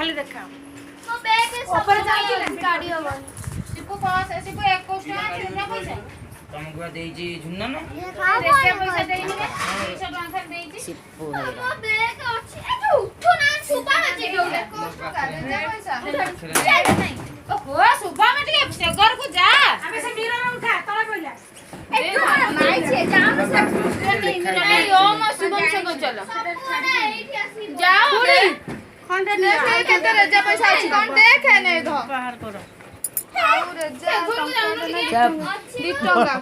खाली देखा ମୋ ବ୍ୟାଗ୍ ऊपर जाई ଗାଡି ହବ ସିପୁ କଣ ସିପୁ 21 ଟଙ୍କା ଛୁନା ପଇସା ତମକୁ ଦେଇଛି ଝୁନା ନା କେତେ ପଇସା ଦେଇନି 200 ଟଙ୍କା ଖାଲି ଦେଇଛି ସିପୁ ମୋ ବ୍ୟାଗ୍ ଅଛି ଏ ତୁ ଉଠୁ ନା ସୁବା ଅଛି ଯୋଉଟା ପଇସା ଓହୋ ସୁବା ମେ ଟିକେ ସେ ଘରକୁ ଯା ଆମେ ସେ ମିରର ଉଠା ତଳେ ପଇଲା ଏ ତୁ ନାଇ ଛେ ଯାଉ ସେ ଓ ମୋ शुभम से को चलो जाओ खंडे निया केते रेजा पैसा अछि कोन देखे नै ध बाहर करो आउ रेजा सब 2 टंका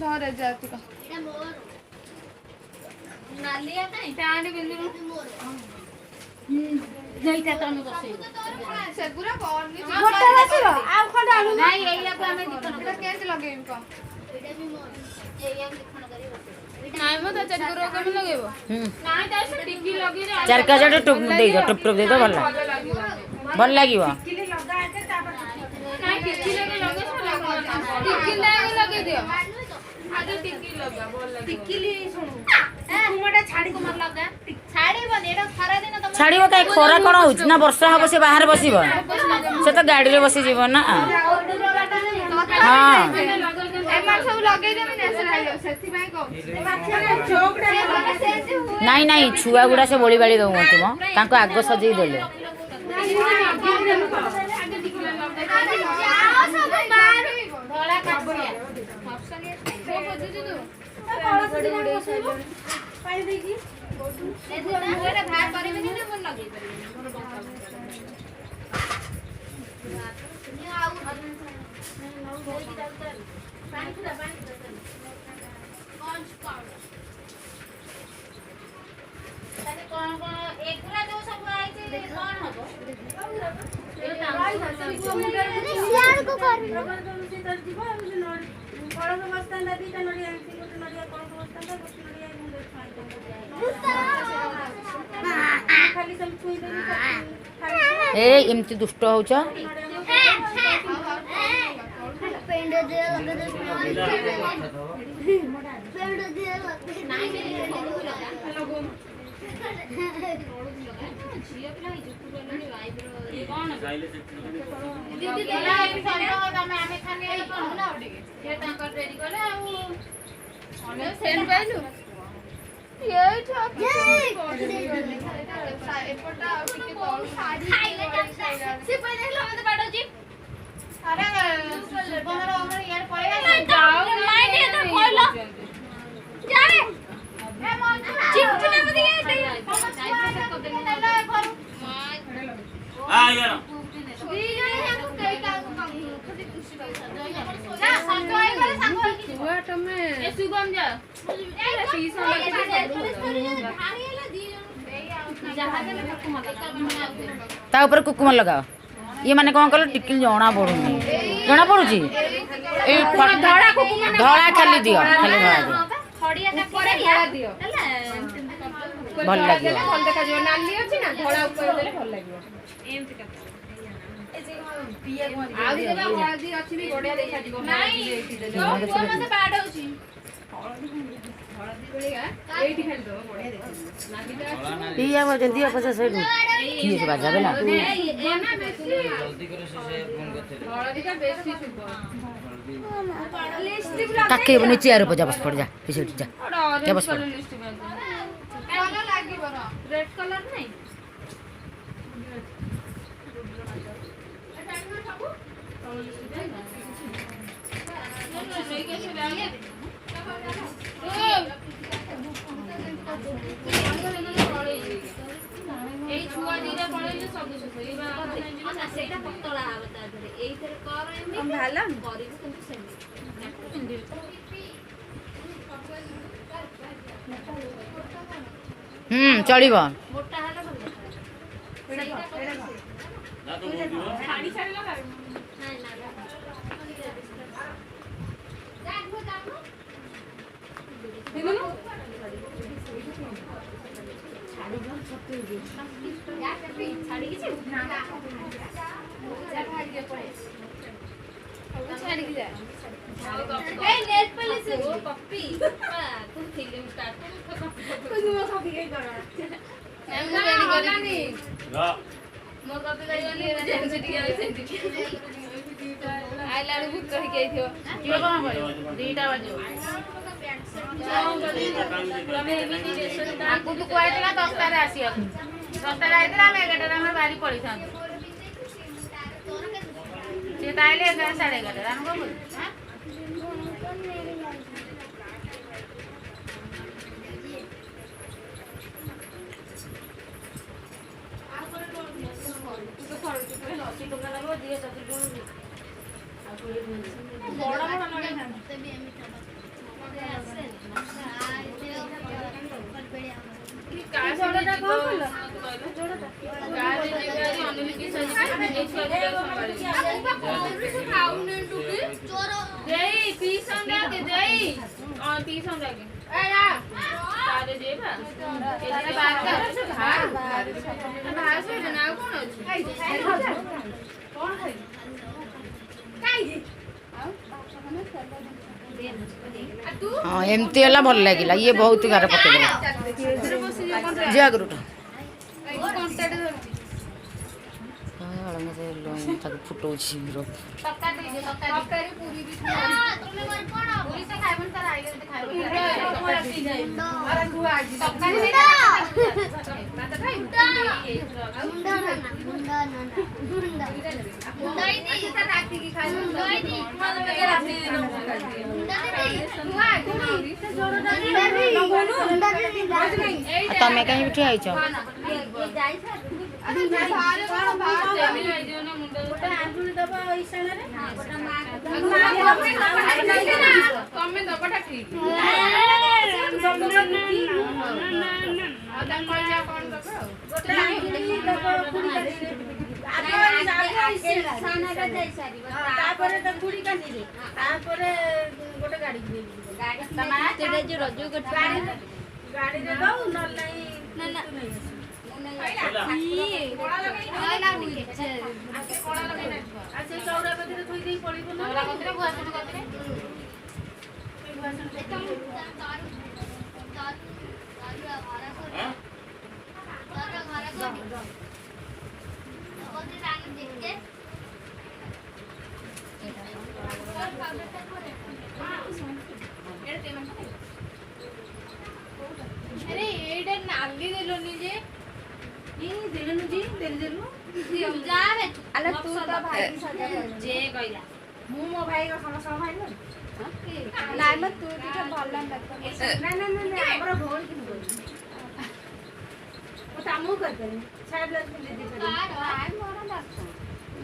ध रेजा तिका नालिया नै प्यांट बिंदु जईता तमे बसे सेगुरा करनी गोटा बसिरो आ खंडे आलू नहीं एइया को हमें दिखन एटा केसे लगेम को एटा भी मोर एइया दिखन करी बसे नहीं मत सेगुरा को भी लगेबो नहीं त से टिकी लगी रे चार का जट टुप दे दो टुप टुप दे दो भल लागिवो किली लगा दे तापर नहीं टिकी लगे टिकी लगे दियो आगे टिकी लगा बोल लगे किली सुनु तुमटा छाड़ी को मत लगा छाड़ी बन एटा खरा दिन त छाड़िबो काई खरा कोन होछ ना वर्षा हबो से बाहर बसिबो से तो गाड़ी रे बसी जीवन ना हां ए मार सब लगे दे ने से खाइलो सेति भाई को ए माछा चौकड़ा नाई नाई छुआ गुडा से बोली बाड़ी दउ तुम तांको आगो सजेई देले धोला काबड़िया ऑप्शन तो बुझु तू पाई देगी ए मुरे भार करबे नि मन लगे ए एमती दुष्ट होछ पेंड दे लगे दे पेंड दे ता ऊपर कुकुम लगाओ ये माने कौन कल टिकिल जना पड़ुची ए धड़ा खाली दियो खाली धड़ा दियो खड़िया का परे धड़ा दियो भल लागियो भल देखा जो नाली अछि ना धड़ा ऊपर देले भल लागियो एमति का आ देबा हळदी अछि भी गोडिया देखा दिबो नाही जो मते बाड होछि हळदी बेलिया एठी खेल दो गोडिया देखा नाली पे पिया हो जल्दी अपसा से की से बाजा बेला बना बेसी जल्दी करे से फोन करते हळदी का बेसी सुबो लिपस्टिक काके बने चेयर पर जा बस पड़ जा पीछे जा क्या बस पड़ लिपस्टिक कलर लागिबो ना रेड कलर नहीं এই ছুয়া দিটা পড়াইলে সব শেষ হইবা না সেটা পতলা হবে তার ধরে এই ধরে কর এমনি কম ভালো করিব কিন্তু সেমনি चलिबो মোটা হলো ভালো না তো শাড়ি শাড়ি লাগাই না না দেখো দেখো দেখো শাড়ি গো সত্যি শাড়ি কিছু না না যা ভাই দিয়ে পড়ে শাড়ি কি যায় এই নেল পলিশ ও পপ্পি তুই ফিল্ম স্টার্ট कुछ वो सब ये करो हम रेडी करेंगे ମୋ କପି କରିବନି ଯେମିତି ଟିକେ ସେମିତି ଆଇଲା ବେଳକୁ ଭୂତ ହେଇକି ଆଇଥିବ କିଏ କ'ଣ କରିବ 2ଟା ବାଜିବ ଆକୁ ତୁ କୁହାଇଥିଲା 10ଟାରେ ଆସିବାକୁ 10ଟାରେ ଆଇଥିଲା ଆମେ 11ଟାରେ ଆମେ ବାହାରି ପଳେଇଥାନ୍ତୁ ସିଏ ତାହେଲେ 11 ସାଢ଼େ 11ଟାରେ ଆମେ କ'ଣ କରିବୁ ବଡ଼ ବଡ଼ हाँ एमती है भल लगे ये बहुत गार पकड़ जागरूट फुटो तमें कहीं उठी आईच अरे एडा नाली देलोनी जे देलनु जी देलनु जा रे अरे तू तो भाई सजा जे कइला ମୁଁ ମୋ ଭାଇର ସମସ୍ତଙ୍କ ଭାଇ ନୁହେଁ ନାଇଁ ମ ତୁ ଟିକେ ଭଲ ଲାଗେ ନା ନା ନା ଆମର ଭଉଣୀ କି ନୁହେଁ ମୁଁ ତାମୁ କରିପାରିନି ସାଇଡ୍ ଲାଇନ୍ ପିନ୍ଧି ଦେଇପାରିନି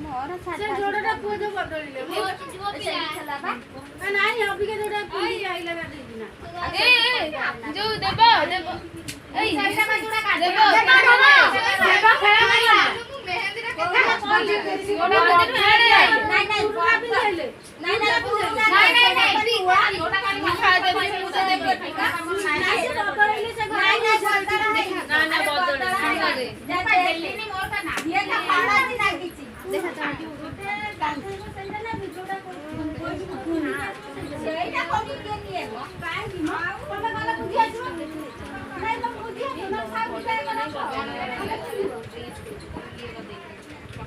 ମୋର ସେ ଯୋଡ଼ଟା ପୁଅ ଯୋଉ ବଦଳିଲେ ନା ନାଇଁ ଅବିକା ଯୋଉଟା ପିନ୍ଧିକି ଆଇଲା ଗାଧେଇକି ନା ଏ ଯୋଉ ଦେବ ଦେବ ଏଇ ସେଇଟା ମା ଯୋଉଟା କାଢ ଦେବ ଦେବ ଖେଳ କରିବା ମୁଁ ମେହେନ୍ଦିଟା ନାଇଁ ନାଇଁ ପୁରା ପିନ୍ଧିଲେ ନାଇଁ ନାଇଁ ଯୋଉଟା କାଢି ଖାଇ ଦେବ ମୁଁ ତ ଦେବ ନାଇଁ ସେ ବଦଳିଲେ ସେ ନାଇଁ ନାଇଁ ନା ନା ବଦଳ ଛାଡି ଯା ଦେଲିନି ମୋର ତା ନାହିଁ ଏଟା ପାଳାଜି ଲାଗିଛି ଦେଖା ଚାଟି ଗୋଟେ ଗାଧେଇବ ସେଇଟା ନା ଭିଡିଓଟା ସେଇଟା କୋଠି କିଏ ନିଏ କାହିଁକି ମ ତମେ ଗଲେ ବୁଝି ଆସିବ ନାଇଁ ତମେ ବୁଝି ଆସିବ ନା ସାର୍ ବୁଝାଇ ଗଲେ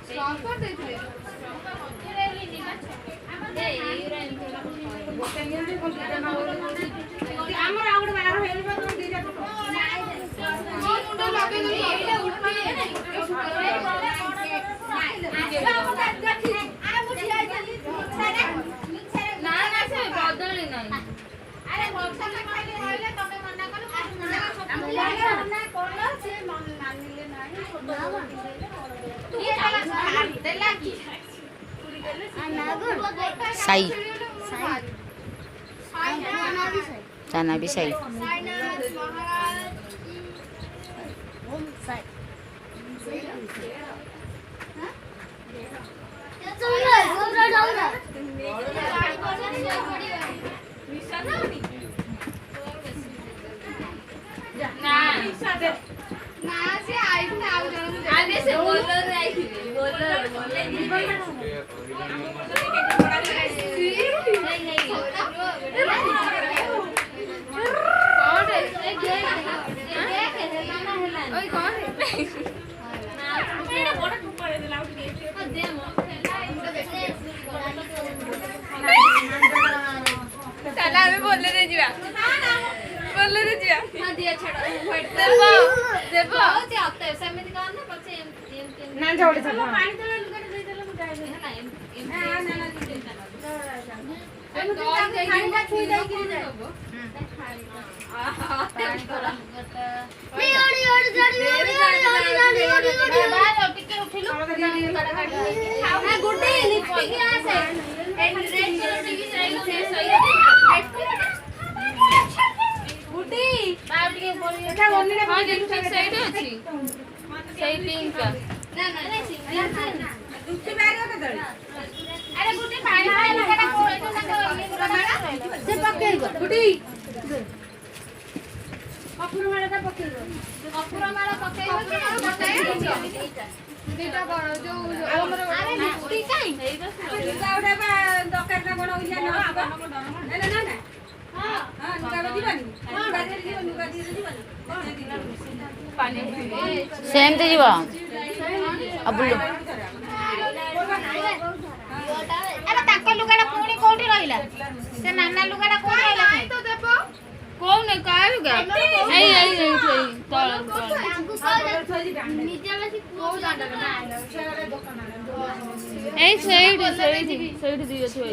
ସଫର ଦେଇଥିଲେ ଆମର ଆଉ ଗୋଟେ ବାହାର ହେଇଯିବ ତମେ ଦିଟା ମୋ ମୁଣ୍ଡ ଲଗେଇଲି ଏଇଟା ଉଠି ନା ନା ସେ ବଦଳି ନାହିଁ ଆରେ ବର୍ଷା ଖାଇଲେ ରହିଲେ ତମେ ମନା କଲ ନା କଲ ସେ ମାନିଲେ ନାହିଁ ଦେଲା କି साई जाना भी सही ନା ସେ ଆଇଥିଲେ ଆଉ ଜଣକୁ ଆରେ ସେ ବୋଲର ଆଇଥିଲେ ବୋଲର ଦେବ ହଉଛି ଅତେ ସେମିତି କର ନା ପଛେ ଏମିତି ନା ଯୋଉଠି ଥିବ ପାଣି ତଳେ ଲୁଗାଟା ଦେଇଦେଲେ ମୁଁ ଯାଇବି ହେଲା ଏମିତି ନା ନା ନା ଚିନ୍ତା ଖାଇଟା ଛୁଇ ଦେଇକି ଯାଏ ଟିକେ ଉଠିଲୁ ଗୋଟେ ଲିପଷ୍ଟିକ ଆସେ ଗୁଟି ବାଉ ଟିକେ ବୋଲି ଏଟା ଓନିରେ ହଁ ଲିପଷ୍ଟିକ ସେଇଠି ଅଛି ସେଇ ପିଙ୍କ ନା ନା ନା ଦୁତି ବାରିବ କେତେବେଳେ ଆରେ ଗୁଟି ପାଣି ପାଣି ଲଗାଟା କୋଇଠୁ ତାଙ୍କ ସେ ପକେଇବ ଗୁଟି କପୁର ମାଳଟା ପକେଇବ କପୁର ମାଳ ପକେଇବ ଦିଟା କଣ ଯୋଉ ଆମର ଆରେ ଲିପଷ୍ଟିକ କାଇଁ ଲୁଗା ଉଠା ବା ଦରକାର ନା କଣ ଉଇଲା ନା ନା ନା ନା ହଁ ହଁ ଲୁଗା ଯିବନି ଲୁଗା ଧରି ଯିବ ଲୁଗା ଧରି ଯିବନି ପାଣି ସେମିତି ଯିବ ଆଉ ବୁଲୁ ଆରେ ତାଙ୍କ ଲୁଗାଟା ପୁଣି କୋଉଠି ରହିଲା ସେ ନାନା ଲୁଗାଟା କୋଉଠି ରହିଲା ତ ଦେବ କୋଉନେ କାରୁଗା ଏଇ ତଳ ନିଜେ ବେଶୀ କୋଉ ଦାଣ୍ଡ ଏଇ ସେଇଠି ଦିଅ ଥୋଇ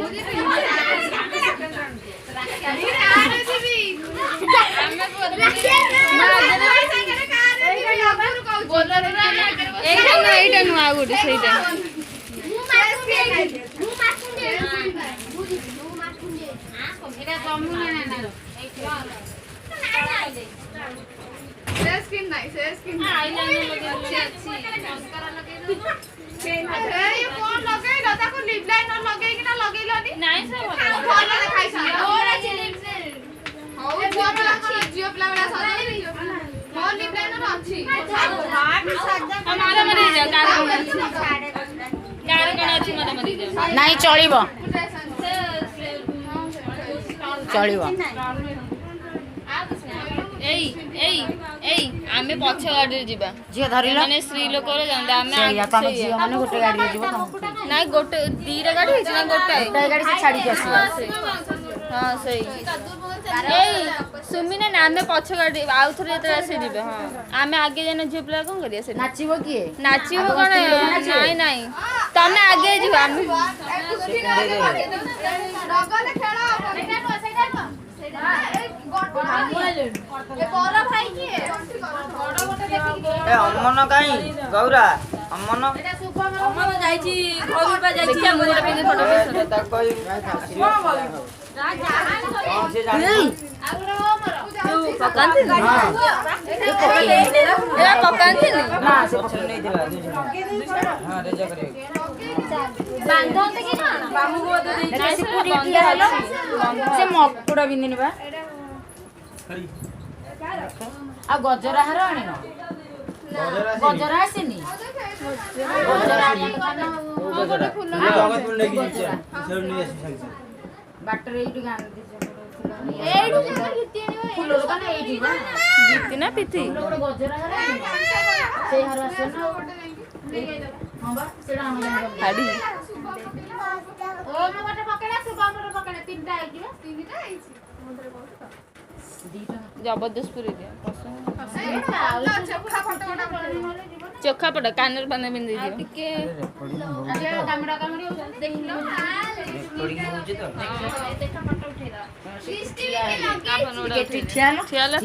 ଏଇଟା ନୁହଁ ଆଉ ଗୋଟେ ସେଇଟା ନାଇଁ ଚଳିବ ଚଳିବ ଏଇ ଆମେ ପଛ ଗାଡିରେ ଯିବା ଝିଅ ଧରିଲ ମାନେ ସ୍ତ୍ରୀ ଲୋକର ଯାଆନ୍ତି ଆମେ ସେଇଆ ତମେ ଝିଅ ମାନେ ଗୋଟେ ଗାଡ଼ିରେ ଯିବ ତମକୁ ନାଇଁ ଗୋଟେ ଦିଟା ଗାଡି ହେଇଛି ନା ଗୋଟାଏ ଗୋଟାଏ ଗାଡ଼ି ସେ ଛାଡ଼ିକି ଆସିବ ହଁ ସେଇ ଏଇ ସୁମିନା ନା ଆମେ ପଛ ଗାଡି ଆଉ ଥରେ ଯେତେବେଳେ ଆସି ଯିବେ ହଁ ଆମେ ଆଗେ ଯାଇନା ଝିଅ ପିଲା କଣ କରିବା ସେଠି ନାଚିବ କିଏ ନାଚିବ କଣ ନାଇଁ ତମେ ଆଗେ ଯିବ ଆମେ ଅମନ କାଇଁ ଗୌରା ଅମନ ଯାଇଛି ଘରୁ ବା ଯାଇଛି ଗୋଟେ ପିନ୍ଧି ଫଟୋ ତାକୁ କହିବି ପକାନ୍ତିନି ନା ସେ ପଛରେ ନେଇଥିଲା ହଁ ରେଜା କରିବାକୁ ସେ ମକୁଡ଼ା ପିନ୍ଧିନି ବା ଆଉ ଗଜରା ହାର ଆଣିନ ଗଜରା ଆସିନି ଗଜରା ବାଟରେ ଏଇଠି ଗାନ୍ଧି ଫୁଲ ଦୋକାନ ଏଇଠି ଜିତି ନା ପିତି ଗୋଟେ ଗଜରା ହାର ସେଇ ହାର ଆସିବ ନା ହଁ ବା ସେଇଟା ଆମ ଶାଢ଼ୀ ଜବରଦସ୍ତପୁରୀ ଚୋଖା ପଟ କାନରେ ପାନ ପିନ୍ଧି ଦିଅ ଟିକେ ଠିଆ ଠିଆ ହେଲା